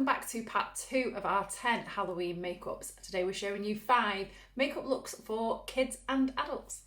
back to part 2 of our 10 Halloween makeups. Today we're showing you 5 makeup looks for kids and adults.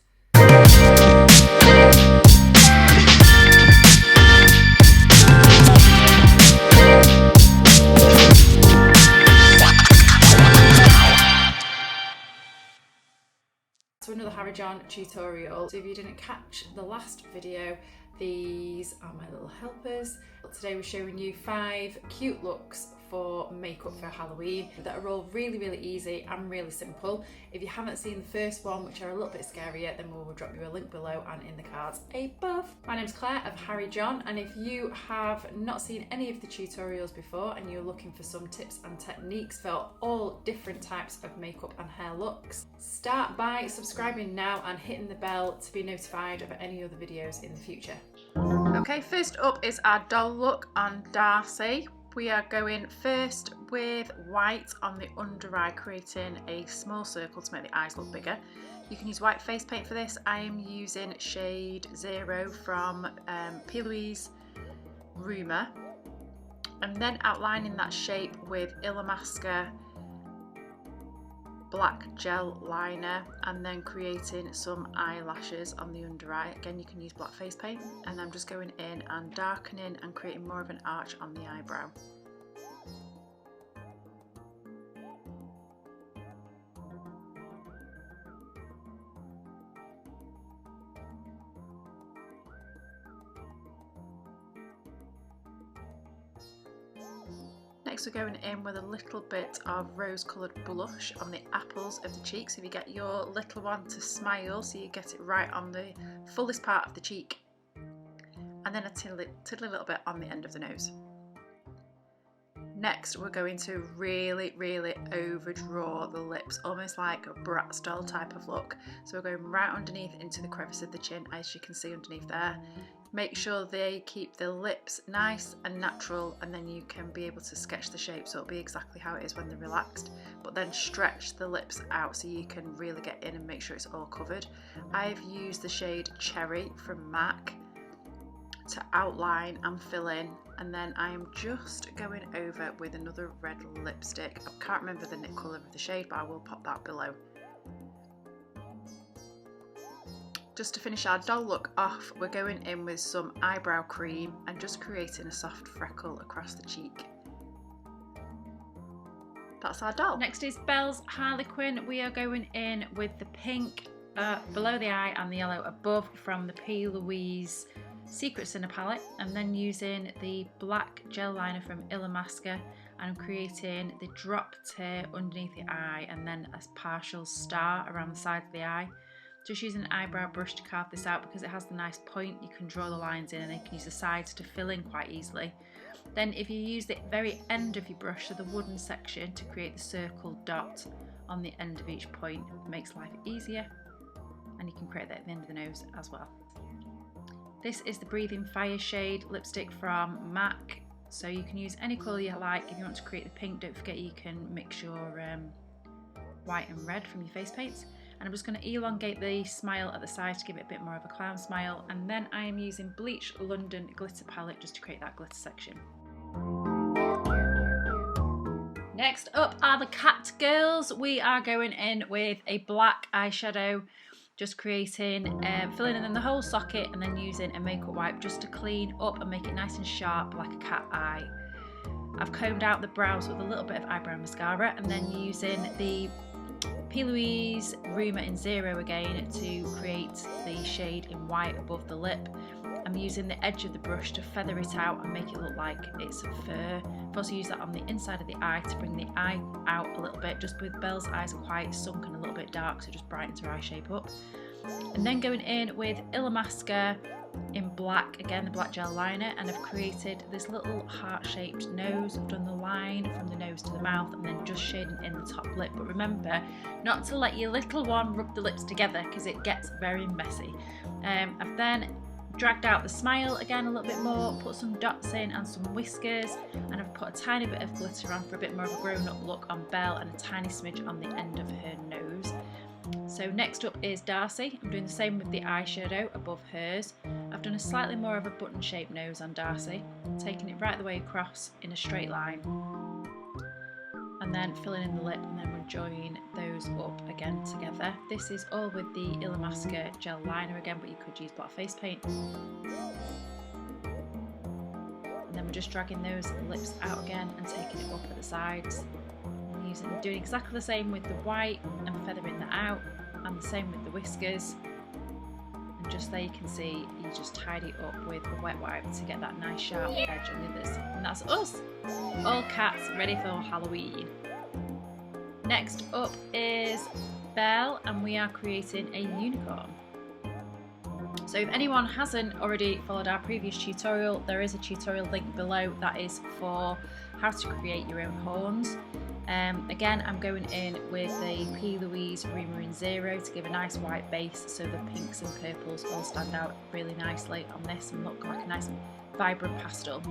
To another Harry John tutorial. So if you didn't catch the last video, these are my little helpers. But today we're showing you 5 cute looks for makeup for Halloween that are all really easy and really simple. If you haven't seen the first one, which are a little bit scarier, then we'll drop you a link below and in the cards above. My name's Claire of Harry John, and if you have not seen any of the tutorials before and you're looking for some tips and techniques for all different types of makeup and hair looks, start by subscribing now and hitting the bell to be notified of any other videos in the future. Okay, first up is our doll look on Darcy. We are going first with white on the under eye, creating a small circle to make the eyes look bigger. You can use white face paint for this. I am using shade 0 from P. Louise Rumour, and then outlining that shape with Illamasqua black gel liner, and then creating some eyelashes on the under eye. Again, you can use black face paint, and I'm just going in and darkening and creating more of an arch on the eyebrow. Next, we're going in with a little bit of rose coloured blush on the apples of the cheeks. If you get your little one to smile, so you get it right on the fullest part of the cheek, and then a tiddly little bit on the end of the nose. Next, we're going to really overdraw the lips, almost like a Bratz doll type of look. So we're going right underneath into the crevice of the chin, as you can see underneath there. Make sure they keep the lips nice and natural, and then you can be able to sketch the shape so it'll be exactly how it is when they're relaxed, but then stretch the lips out so you can really get in and make sure it's all covered. I've used the shade Cherry from MAC to outline and fill in, and then I am just going over with another red lipstick. I can't remember the colour of the shade, but I will pop that below. Just to finish our doll look off, we're going in with some eyebrow cream and just creating a soft freckle across the cheek. That's our doll. Next is Belle's Harlequin. We are going in with the pink below the eye and the yellow above from the P. Louise Secret Sinner palette, and then using the black gel liner from Illamasqua, and I'm creating the drop tear underneath the eye and then a partial star around the side of the eye. Just using an eyebrow brush to carve this out because it has the nice point. You can draw the lines in, and you can use the sides to fill in quite easily. Then if you use the very end of your brush, so the wooden section, to create the circle dot on the end of each point, it makes life easier, and you can create that at the end of the nose as well. This is the Breathing Fire shade lipstick from MAC, so you can use any colour you like. If you want to create the pink, don't forget you can mix your white and red from your face paints. And I'm just going to elongate the smile at the side to give it a bit more of a clown smile, and then I am using Bleach London glitter palette just to create that glitter section. Next up are the Cat Girls. We are going in with a black eyeshadow, just creating, filling in the whole socket, and then using a makeup wipe just to clean up and make it nice and sharp like a cat eye. I've combed out the brows with a little bit of eyebrow mascara, and then using the P. Louise Rumour in 0 again to create the shade in white above the lip. I'm using the edge of the brush to feather it out and make it look like it's fur. I've also used that on the inside of the eye to bring the eye out a little bit, just with Belle's eyes are quite sunk and a little bit dark, so just brightens her eye shape up. And then going in with Illamasqua in black, again the black gel liner, and I've created this little heart-shaped nose. I've done the line from the nose to the mouth and then just shading in the top lip, but remember not to let your little one rub the lips together because it gets very messy. I've then dragged out the smile again a little bit more, put some dots in and some whiskers, and I've put a tiny bit of glitter on for a bit more of a grown-up look on Belle, and a tiny smidge on the end of her nose. So next up is Darcy. I'm doing the same with the eyeshadow above hers. I've done a slightly more of a button shaped nose on Darcy, taking it right the way across in a straight line. and then filling in the lip, and then we'll join those up again together. This is all with the Illamasqua gel liner again, but you could use black face paint. And then we're just dragging those lips out again and taking it up at the sides. And doing exactly the same with the white and feathering that out, and the same with the whiskers. And just there you can see, you just tidy it up with a wet wipe to get that nice sharp edge on the others. And that's us, all cats ready for Halloween. Next up is Belle, and we are creating a unicorn. So if anyone hasn't already followed our previous tutorial, there is a tutorial link below that is for how to create your own horns. Again, I'm going in with the P. Louise Remarine Zero to give a nice white base, so the pinks and purples all stand out really nicely on this and look like a nice vibrant pastel.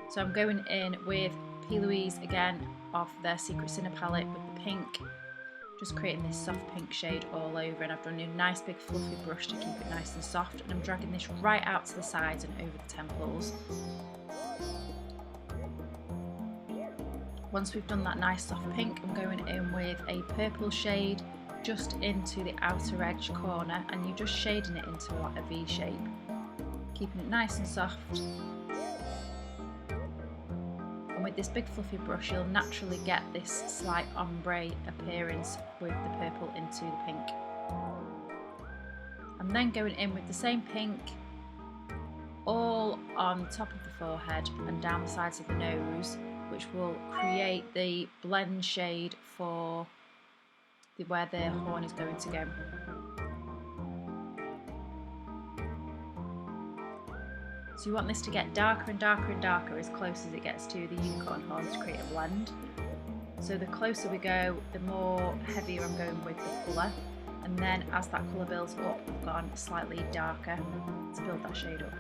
So I'm going in with P. Louise again of their Secret Sinner palette with the pink, just creating this soft pink shade all over, and I've done a nice big fluffy brush to keep it nice and soft, and I'm dragging this right out to the sides and over the temples. Once we've done that nice soft pink, I'm going in with a purple shade just into the outer edge corner, and you're just shading it into like a V shape, keeping it nice and soft. And with this big fluffy brush, you'll naturally get this slight ombre appearance with the purple into the pink. I'm then going in with the same pink all on top of the forehead and down the sides of the nose, which will create the blend shade for where the horn is going to go. So you want this to get darker and darker and darker as close as it gets to the unicorn horn to create a blend. So the closer we go, the more heavier I'm going with the colour, and then as that colour builds up, I've gone slightly darker to build that shade up.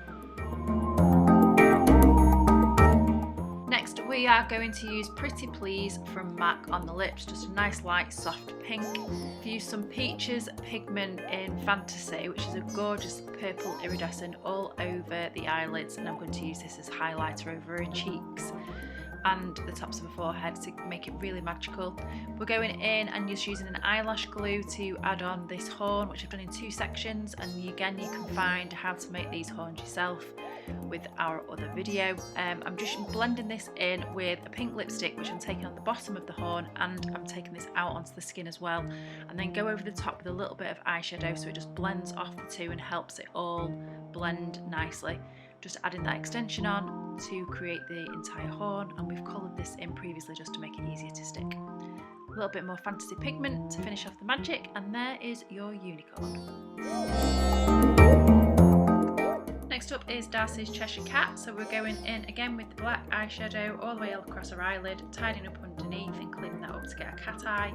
Next, we are going to use Pretty Please from MAC on the lips, just a nice light soft pink. I've used some Peaches pigment in Fantasy, which is a gorgeous purple iridescent all over the eyelids, and I'm going to use this as highlighter over her cheeks and the tops of her forehead to make it really magical. We're going in and just using an eyelash glue to add on this horn, which I've done in 2 sections, and again you can find how to make these horns yourself with our other video. I'm just blending this in with a pink lipstick, which I'm taking on the bottom of the horn, and I'm taking this out onto the skin as well, and then go over the top with a little bit of eyeshadow so it just blends off the two and helps it all blend nicely. Just adding that extension on to create the entire horn, and we've coloured this in previously just to make it easier to stick. A little bit more Fantasy pigment to finish off the magic, and there is your unicorn. Next up is Darcy's Cheshire Cat, so we're going in again with the black eyeshadow all the way across her eyelid, tidying up underneath and cleaning that up to get a cat eye.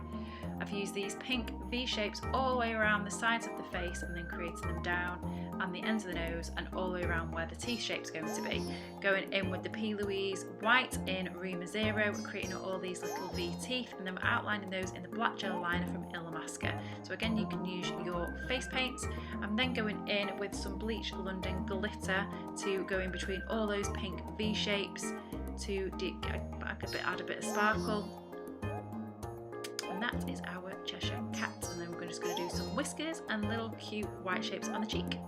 I've used these pink V shapes all the way around the sides of the face and then creating them down and the ends of the nose and all the way around where the teeth shape's going to be. Going in with the P. Louise white in Rima Zero, creating all these little V teeth, and then we're outlining those in the black gel liner from Illamasqua. So again, you can use your face paints. I'm then going in with some Bleach London glitter to go in between all those pink V shapes to add a bit of sparkle. And that is our Cheshire Cat, and then we're just going to do some whiskers and little cute white shapes on the cheek.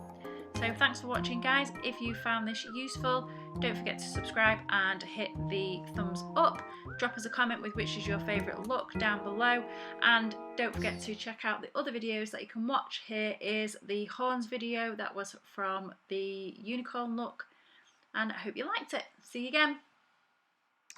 So thanks for watching, guys. If you found this useful, don't forget to subscribe and hit the thumbs up. Drop us a comment with which is your favourite look down below, and don't forget to check out the other videos that you can watch. Here is the horns video that was from the unicorn look, and I hope you liked it. See you again.